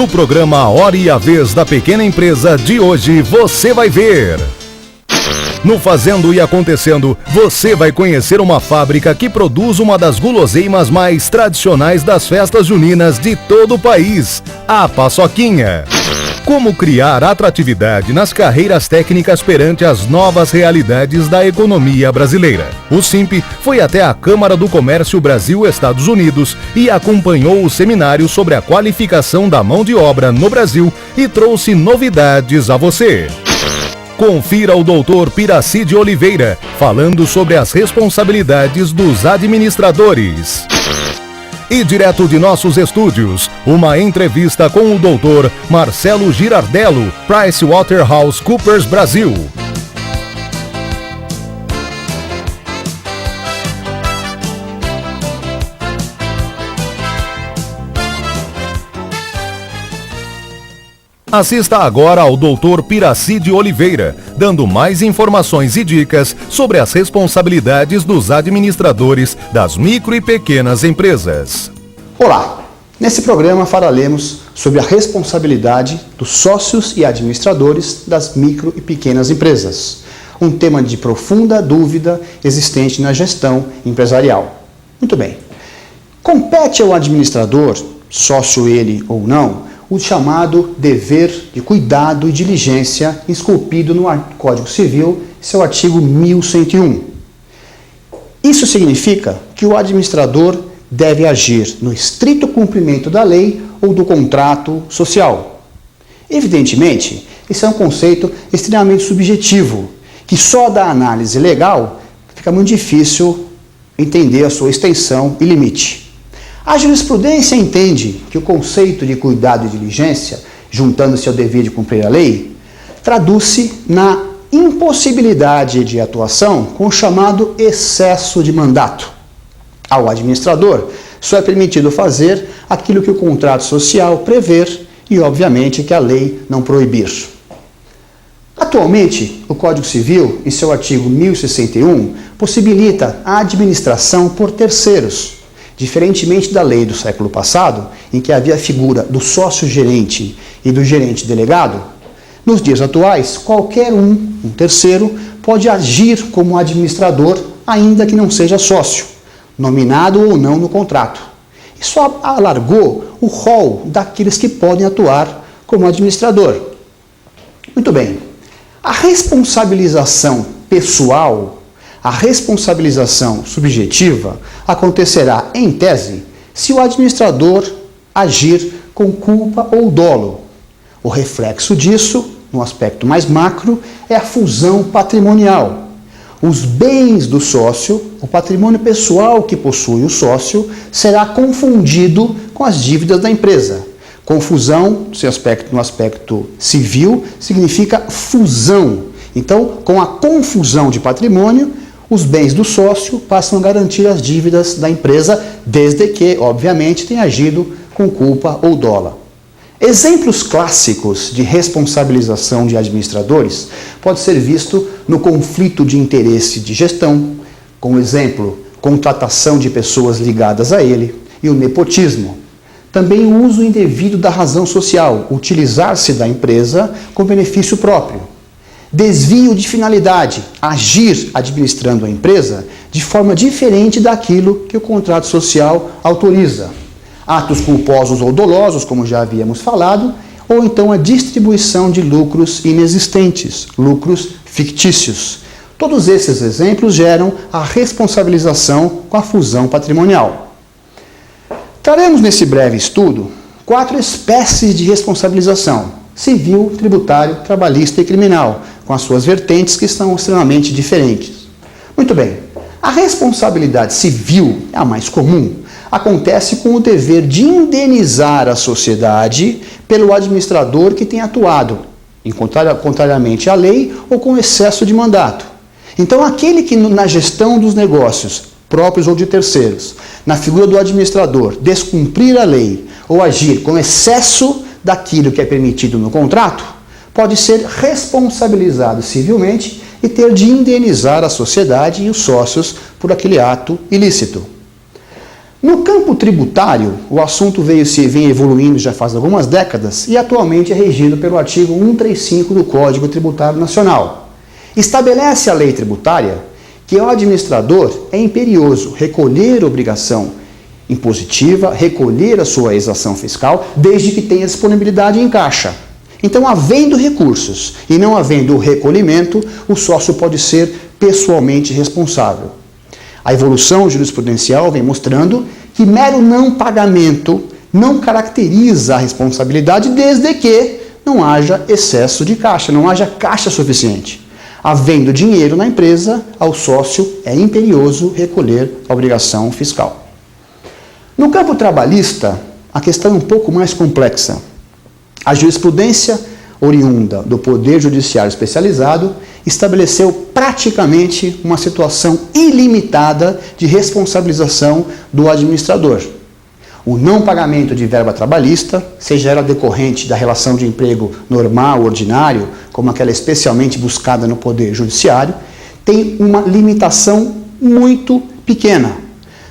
No programa A Hora e a Vez da Pequena Empresa de hoje, você vai ver. No Fazendo e Acontecendo, você vai conhecer uma fábrica que produz uma das guloseimas mais tradicionais das festas juninas de todo o país, a paçoquinha. Como criar atratividade nas carreiras técnicas perante as novas realidades da economia brasileira. O SIMP foi até a Câmara do Comércio Brasil-Estados Unidos e acompanhou o seminário sobre a qualificação da mão de obra no Brasil e trouxe novidades a você. Confira o Dr. Piraci de Oliveira, falando sobre as responsabilidades dos administradores. E direto de nossos estúdios, uma entrevista com o Dr. Marcelo Girardello, PricewaterhouseCoopers Brasil. Assista agora ao Dr. Piraci de Oliveira, dando mais informações e dicas sobre as responsabilidades dos administradores das micro e pequenas empresas. Olá! Nesse programa falaremos sobre a responsabilidade dos sócios e administradores das micro e pequenas empresas, um tema de profunda dúvida existente na gestão empresarial. Muito bem. Compete ao administrador, sócio ele ou não, o chamado dever de cuidado e diligência esculpido no Código Civil, seu artigo 1101. Isso significa que o administrador deve agir no estrito cumprimento da lei ou do contrato social. Evidentemente, esse é um conceito extremamente subjetivo, que só da análise legal fica muito difícil entender a sua extensão e limite. A jurisprudência entende que o conceito de cuidado e diligência, juntando-se ao dever de cumprir a lei, traduz-se na impossibilidade de atuação com o chamado excesso de mandato. Ao administrador, só é permitido fazer aquilo que o contrato social prever e, obviamente, que a lei não proibir. Atualmente, o Código Civil, em seu artigo 1061, possibilita a administração por terceiros, diferentemente da lei do século passado, em que havia a figura do sócio-gerente e do gerente-delegado. Nos dias atuais, qualquer um terceiro, pode agir como administrador, ainda que não seja sócio, nominado ou não no contrato. Isso alargou o rol daqueles que podem atuar como administrador. Muito bem. A responsabilização pessoal, a responsabilização subjetiva acontecerá, em tese, se o administrador agir com culpa ou dolo. O reflexo disso, no aspecto mais macro, é a fusão patrimonial. Os bens do sócio, o patrimônio pessoal que possui o sócio, será confundido com as dívidas da empresa. Confusão, no aspecto civil, significa fusão. Então, com a confusão de patrimônio, os bens do sócio passam a garantir as dívidas da empresa, desde que, obviamente, tenha agido com culpa ou dolo. Exemplos clássicos de responsabilização de administradores pode ser visto no conflito de interesse de gestão, como exemplo, contratação de pessoas ligadas a ele, e o nepotismo. Também o uso indevido da razão social, utilizar-se da empresa com benefício próprio. Desvio de finalidade, agir administrando a empresa de forma diferente daquilo que o contrato social autoriza. Atos culposos ou dolosos, como já havíamos falado, ou então a distribuição de lucros inexistentes, lucros fictícios. Todos esses exemplos geram a responsabilização com a fusão patrimonial. Traremos nesse breve estudo 4 espécies de responsabilização: civil, tributário, trabalhista e criminal, com as suas vertentes que são extremamente diferentes. Muito bem, a responsabilidade civil, a mais comum, acontece com o dever de indenizar a sociedade pelo administrador que tem atuado, contrariamente à lei ou com excesso de mandato. Então, aquele que na gestão dos negócios, próprios ou de terceiros, na figura do administrador, descumprir a lei ou agir com excesso daquilo que é permitido no contrato, pode ser responsabilizado civilmente e ter de indenizar a sociedade e os sócios por aquele ato ilícito. No campo tributário, o assunto vem evoluindo já faz algumas décadas e atualmente é regido pelo artigo 135 do Código Tributário Nacional. Estabelece a lei tributária que ao administrador é imperioso recolher a obrigação impositiva, recolher a sua exação fiscal, desde que tenha disponibilidade em caixa. Então, havendo recursos e não havendo o recolhimento, o sócio pode ser pessoalmente responsável. A evolução jurisprudencial vem mostrando que mero não pagamento não caracteriza a responsabilidade desde que não haja excesso de caixa, não haja caixa suficiente. Havendo dinheiro na empresa, ao sócio é imperioso recolher a obrigação fiscal. No campo trabalhista, a questão é um pouco mais complexa. A jurisprudência oriunda do Poder Judiciário Especializado estabeleceu praticamente uma situação ilimitada de responsabilização do administrador. O não pagamento de verba trabalhista, seja ela decorrente da relação de emprego normal, ordinário, como aquela especialmente buscada no Poder Judiciário, tem uma limitação muito pequena.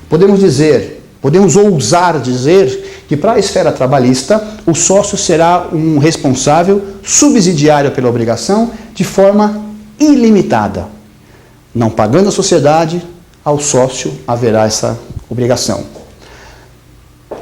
Podemos ousar dizer que para a esfera trabalhista, o sócio será um responsável subsidiário pela obrigação de forma ilimitada. Não pagando a sociedade, ao sócio haverá essa obrigação.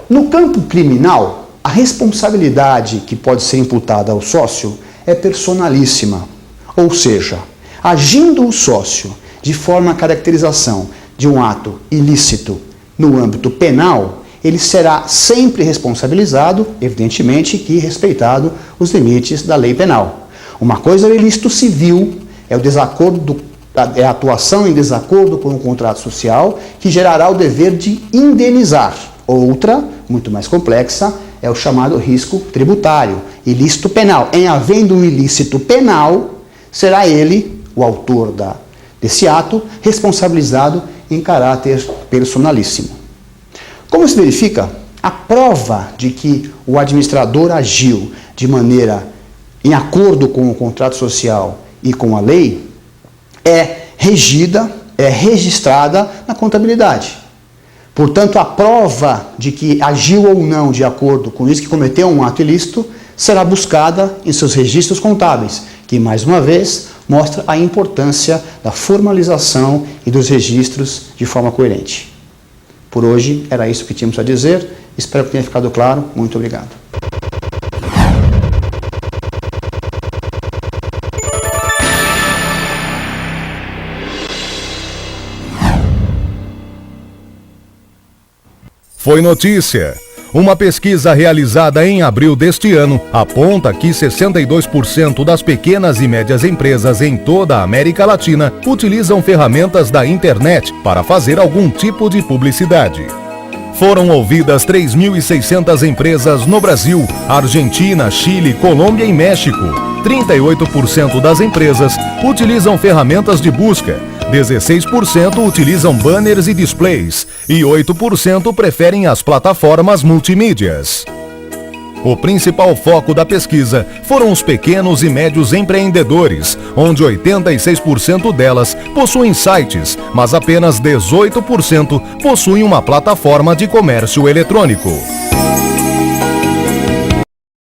No campo criminal, a responsabilidade que pode ser imputada ao sócio é personalíssima. Ou seja, agindo o sócio de forma a caracterização de um ato ilícito no âmbito penal, ele será sempre responsabilizado, evidentemente que respeitado os limites da lei penal. Uma coisa é o ilícito civil, é a atuação em desacordo com o contrato social que gerará o dever de indenizar. Outra, muito mais complexa, é o chamado risco tributário, ilícito penal. Em havendo um ilícito penal, será ele, o autor desse ato, responsabilizado em caráter personalíssimo. Como se verifica, a prova de que o administrador agiu de maneira em acordo com o contrato social e com a lei é registrada na contabilidade. Portanto, a prova de que agiu ou não de acordo com isso, que cometeu um ato ilícito, será buscada em seus registros contábeis, que, mais uma vez, mostra a importância da formalização e dos registros de forma coerente. Por hoje, era isso que tínhamos a dizer. Espero que tenha ficado claro. Muito obrigado. Foi notícia. Uma pesquisa realizada em abril deste ano aponta que 62% das pequenas e médias empresas em toda a América Latina utilizam ferramentas da internet para fazer algum tipo de publicidade. Foram ouvidas 3.600 empresas no Brasil, Argentina, Chile, Colômbia e México. 38% das empresas utilizam ferramentas de busca, 16% utilizam banners e displays e 8% preferem as plataformas multimídias. O principal foco da pesquisa foram os pequenos e médios empreendedores, onde 86% delas possuem sites, mas apenas 18% possuem uma plataforma de comércio eletrônico.